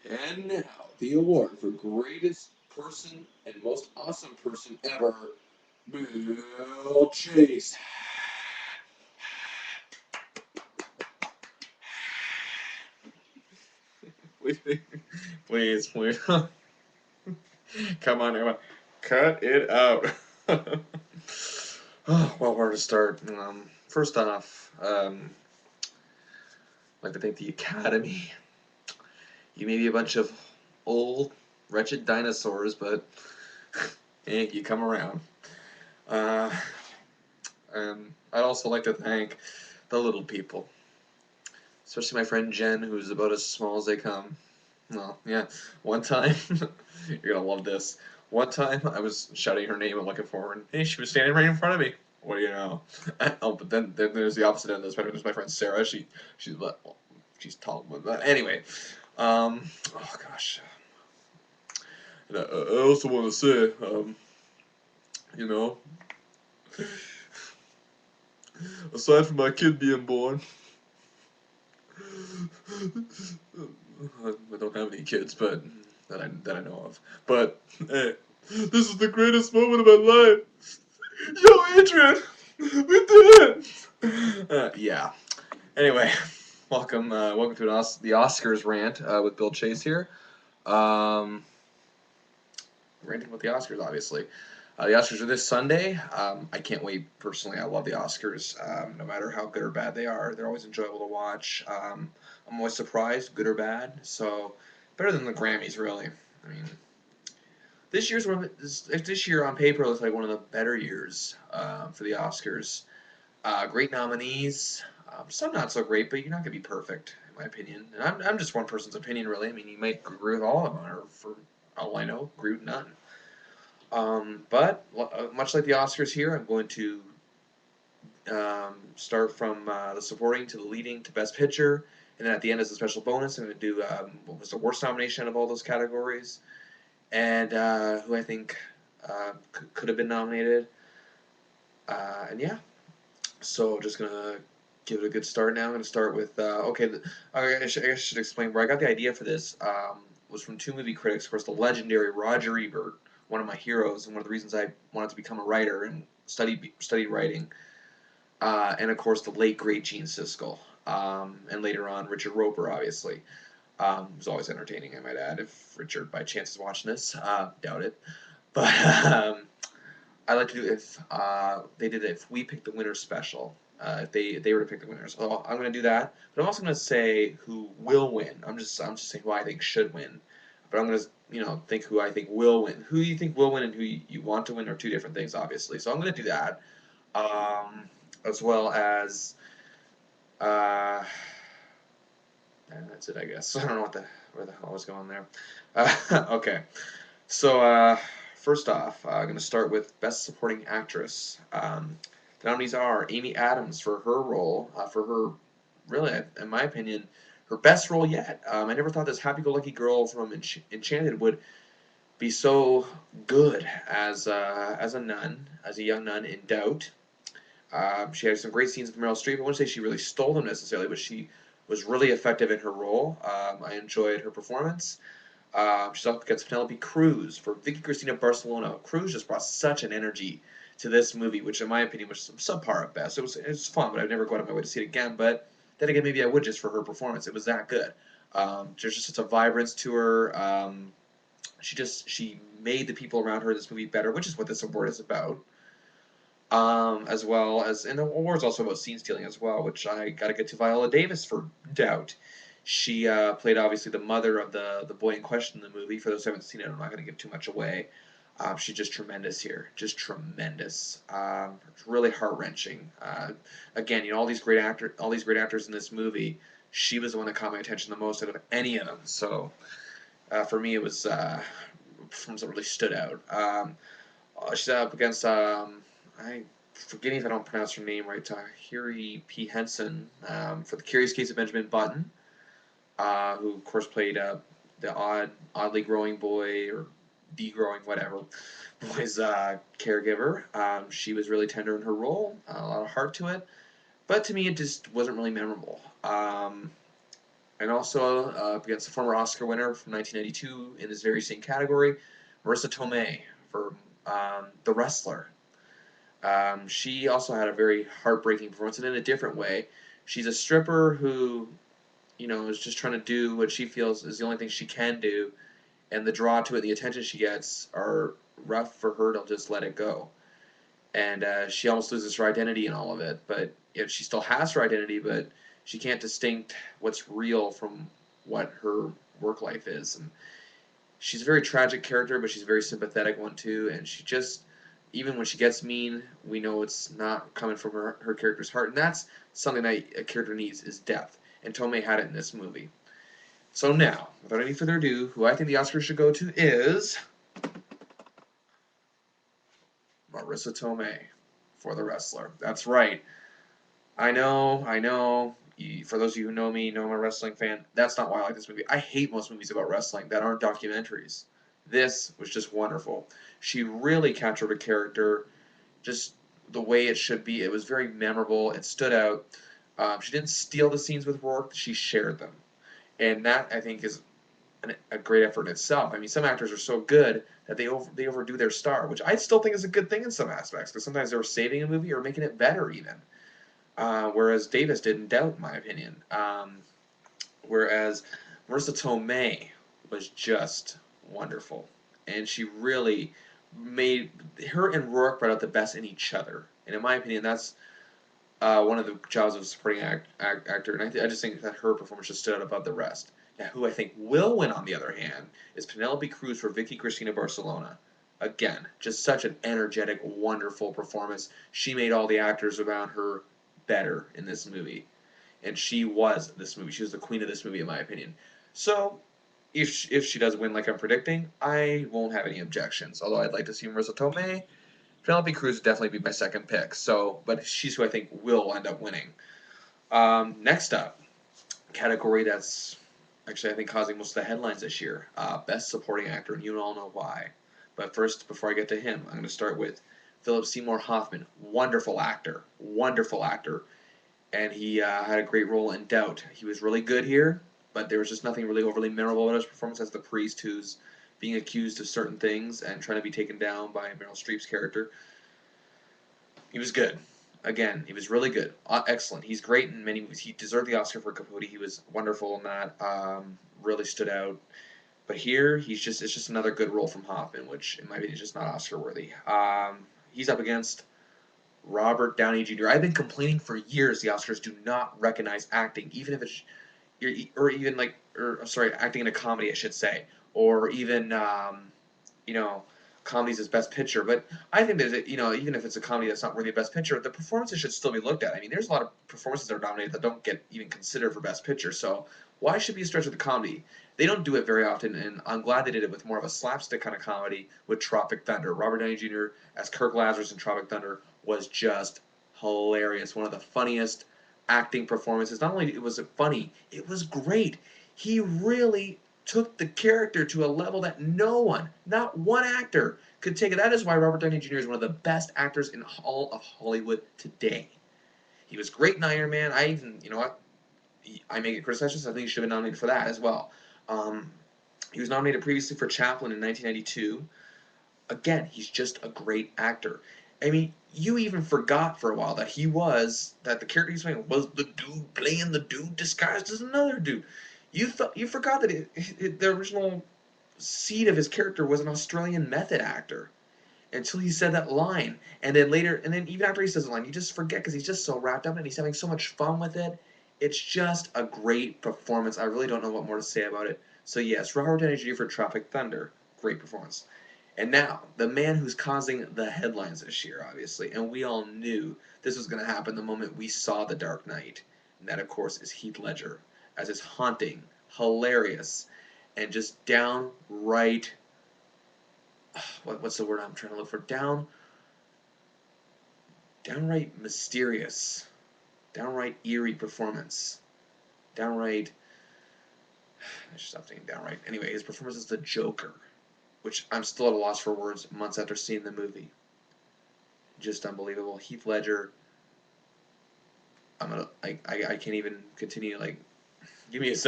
And now, the award for greatest person and most awesome person ever, Bill Chase. Please, please. Come on, everyone. Cut it out. Oh, well, where to start? First off, I'd like to thank the Academy. You may be a bunch of old, wretched dinosaurs, but hey, you come around. Uh, and I'd also like to thank the little people, especially my friend Jen, who's about as small as they come. Well, yeah, one time, you're gonna love this. One time, I was shouting her name and looking for her, and hey, she was standing right in front of me. What do you know? Oh, but then there's the opposite end of the spectrum. There's my friend Sarah. She's well, she's tall, but anyway. Oh gosh. And I also want to say, you know, aside from my kid being born, I don't have any kids, but that I know of. But hey, this is the greatest moment of my life. Yo, Adrian, we did it. Yeah. Anyway, welcome to the Oscars rant with Bill Chase here. Um, Ranting about the Oscars, obviously. The Oscars are this Sunday. I can't wait. Personally, I love the Oscars. No matter how good or bad they are, they're always enjoyable to watch. I'm always surprised, good or bad. So better than the Grammys, really. I mean, this year on paper looks like one of the better years for the Oscars. Great nominees. Some not so great, but you're not gonna be perfect, in my opinion. And I'm just one person's opinion, really. I mean, you might agree with all of them, or for all I know, agree with none. But much like the Oscars here, I'm going to start from the supporting to the leading to Best Picture, and then at the end as a special bonus, I'm going to do what was the worst nomination of all those categories, and who I think could have been nominated. And yeah, so just gonna give it a good start now. I'm gonna start with okay. I guess I should explain where I got the idea for this. Was from two movie critics, of course, the legendary Roger Ebert, one of my heroes, and one of the reasons I wanted to become a writer and studied writing. And of course, the late great Gene Siskel, and later on Richard Roper, obviously. It was always entertaining, I might add. If Richard by chance is watching this, doubt it. But I like to do if they did it if we pick the winner special. If they were to pick the winners, so I'm going to do that. But I'm also going to say who will win. I'm just saying who I think should win. But I'm going to think who I think will win. Who you think will win and who you want to win are two different things, obviously. So I'm going to do that, as well as uh, and that's it, I guess. I don't know where the hell I was going there. Okay. So, first off, I'm going to start with Best Supporting Actress. The nominees are Amy Adams for her role, for her, really, in my opinion, her best role yet. I never thought this happy-go-lucky girl from Enchanted would be so good as a nun, as a young nun in Doubt. She had some great scenes with Meryl Streep. I wouldn't say she really stole them necessarily, but she was really effective in her role. I enjoyed her performance. She's up against Penelope Cruz for Vicky Cristina Barcelona. Cruz just brought such an energy to this movie, which in my opinion was some subpar at best. It was fun, but I'd never go out of my way to see it again. But then again, maybe I would just for her performance. It was that good. There's just such a vibrance to her. She made the people around her in this movie better, which is what this award is about. As well as, and the award's also about scene stealing as well, which I got to get to Viola Davis for Doubt. She played obviously the mother of the boy in question in the movie. For those who haven't seen it, I'm not going to give too much away. She's just tremendous here, just tremendous. It's really heart wrenching. Again, all these great actors in this movie. She was the one that caught my attention the most out of any of them. So for me, it was performance that really stood out. She's up against I forgetting if I don't pronounce her name right. Hiri P. Henson for the Curious Case of Benjamin Button, who of course played the oddly growing boy or degrowing whatever boy's caregiver. She was really tender in her role, a lot of heart to it, but to me it just wasn't really memorable. And also against the former Oscar winner from 1992 in this very same category, Marissa Tomei for The Wrestler. She also had a very heartbreaking performance, and in a different way. She's a stripper who, is just trying to do what she feels is the only thing she can do, and the draw to it, the attention she gets, are rough for her to just let it go. And she almost loses her identity in all of it. But she still has her identity, but she can't distinct what's real from what her work life is. And she's a very tragic character, but she's a very sympathetic one too. And she just, even when she gets mean, we know it's not coming from her character's heart. And that's something that a character needs is depth. And Tomei had it in this movie. So now, without any further ado, who I think the Oscars should go to is Marissa Tomei for The Wrestler. That's right. I know, I know. For those of you who know me, know I'm a wrestling fan. That's not why I like this movie. I hate most movies about wrestling that aren't documentaries. This was just wonderful. She really captured a character just the way it should be. It was very memorable. It stood out. She didn't steal the scenes with Rourke. She shared them. And that, I think, is a great effort in itself. I mean, some actors are so good that they overdo their star, which I still think is a good thing in some aspects, because sometimes they're saving a movie or making it better even. Whereas Davis did in Doubt, in my opinion. Whereas Marissa Tomei was just wonderful, and she really made her and Rourke brought out the best in each other. And in my opinion, that's one of the jobs of a supporting actor, and I just think that her performance just stood out above the rest. Now, who I think will win, on the other hand, is Penelope Cruz for Vicky Cristina Barcelona. Again, just such an energetic, wonderful performance. She made all the actors around her better in this movie, and she was this movie. She was the queen of this movie, in my opinion. So, if she does win like I'm predicting, I won't have any objections. Although I'd like to see Marissa Tomei. Penelope Cruz would definitely be my second pick. So, but she's who I think will end up winning. Next up, category that's actually I think causing most of the headlines this year. Best Supporting Actor, and you all know why. But first, before I get to him, I'm going to start with Philip Seymour Hoffman. Wonderful actor, and he had a great role in Doubt. He was really good here, but there was just nothing really overly memorable about his performance as the priest who's being accused of certain things and trying to be taken down by Meryl Streep's character. He was good. Again, he was really good. Excellent. He's great in many movies. He deserved the Oscar for Capote. He was wonderful in that. Really stood out. But here, it's just another good role from Hoffman, which in my opinion is just not Oscar worthy. He's up against Robert Downey Jr. I've been complaining for years the Oscars do not recognize acting, even if it's or even like or sorry, acting in a comedy, I should say, or even you know comedies as Best Picture. But I think that even if it's a comedy that's not worthy of Best Picture, the performances should still be looked at. I mean, there's a lot of performances that are nominated that don't get even considered for Best Picture. So why should be a stretch with the comedy? They don't do it very often, and I'm glad they did it with more of a slapstick kind of comedy with Tropic Thunder. Robert Downey Jr. as Kirk Lazarus in Tropic Thunder was just hilarious. One of the funniest acting performances. Not only was it funny, it was great. He really took the character to a level that no one, not one actor, could take it. That is why Robert Downey Jr. is one of the best actors in all of Hollywood today. He was great in Iron Man. I even, you know what, I may get criticized. I think he should have been nominated for that as well. Um, he was nominated previously for Chaplin in 1992. Again, he's just a great actor. I mean, you even forgot for a while that that the character he's playing was the dude playing the dude disguised as another dude. You forgot that the original seed of his character was an Australian method actor until he said that line, and then later, and then even after he says the line, you just forget because he's just so wrapped up and he's having so much fun with it. It's just a great performance. I really don't know what more to say about it. So yes, Robert Downey Jr. for Tropic Thunder, great performance. And now, the man who's causing the headlines this year, obviously, and we all knew this was going to happen the moment we saw The Dark Knight. And that, of course, is Heath Ledger, as his haunting, hilarious, and just downright, what's the word I'm trying to look for? Downright mysterious, downright eerie performance, downright, I should stop saying downright. Anyway, his performance as the Joker, which I'm still at a loss for words months after seeing the movie. Just unbelievable. Heath Ledger. I can't even continue. Like, give me a second.